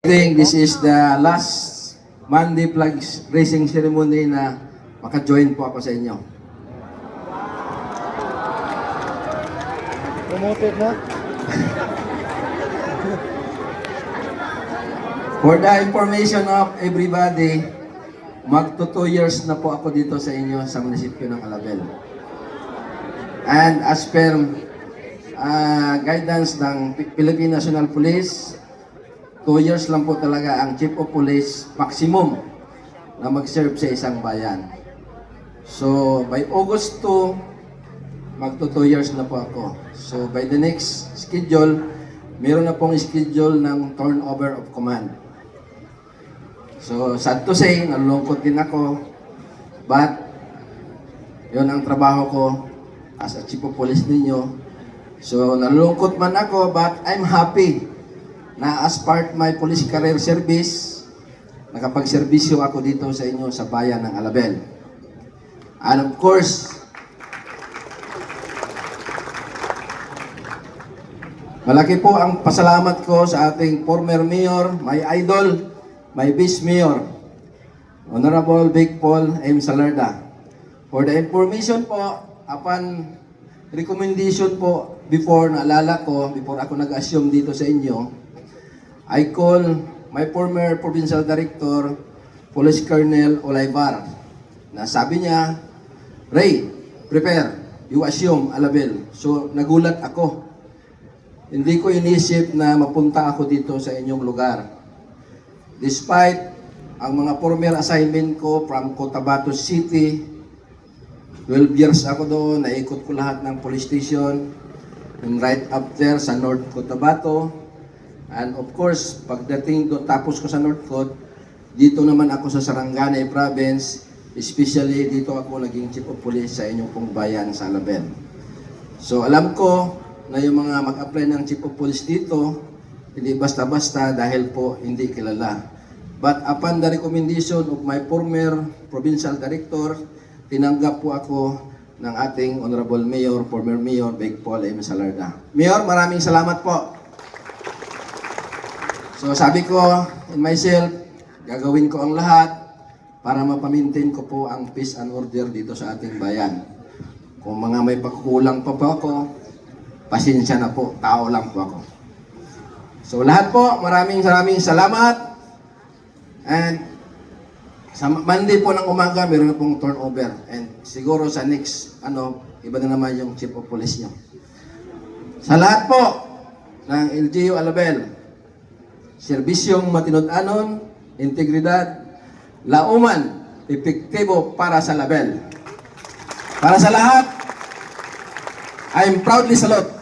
think this is the last Monday flag raising ceremony na maka-join po ako sa inyo. Promoted na? For the information of everybody, magto 2 years na po ako dito sa inyo sa munisipyo ng Alabel. And as per guidance ng Philippine National Police, 2 years lang po talaga ang Chief of Police maximum na mag-serve sa isang bayan. So by August 2, magto 2 years na po ako. So by the next schedule, meron na pong schedule ng turnover of command. So sad to say, nalulungkot din ako, but yun ang trabaho ko as a Chief of Police ninyo. So nalulungkot man ako, but I'm happy na as part my police career service, nakapagserbisyo ako dito sa inyo sa bayan ng Alabel. And of course, malaki po ang pasalamat ko sa ating former mayor, my idol, my vice mayor, Honorable Big Paul M. Salarda. For the information po, upon recommendation po, before naalala ko, before ako nag-assume dito sa inyo, I call my former provincial director, Police Colonel Olaybar, na sabi niya, Ray, prepare, you assume Alabel. So nagulat ako. Hindi ko inisip na mapunta ako dito sa inyong lugar. Despite ang mga former assignment ko from Cotabato City, 12 years ako doon, naikot ko lahat ng police station, and right up there sa North Cotabato. And of course, pagdating doon, tapos ko sa North Cot, dito naman ako sa Sarangani Province, especially dito ako naging Chief of Police sa inyong pong bayan sa Alabel. So alam ko na yung mga mag-apply ng Chief of Police dito, hindi basta-basta dahil po hindi kilala. But upon the recommendation of my former provincial director, tinanggap po ako ng ating Honorable Mayor, former Mayor, Big Paul M. Salarda. Mayor, maraming salamat po. So sabi ko in myself, gagawin ko ang lahat para mapamintain ko po ang peace and order dito sa ating bayan. Kung mga may pagkulang pa po ako, pasensya na po, tao lang po ako. So lahat po, maraming salamat. And sa Monday po ng umaga, meron na pong turnover. And siguro sa next, iba na naman yung Chief of Police nyo. Sa lahat po ng LGU Alabel, serbisyong matinud-anon, integridad, lauman, epektibo para sa Alabel. Para sa lahat, I'm proudly salute.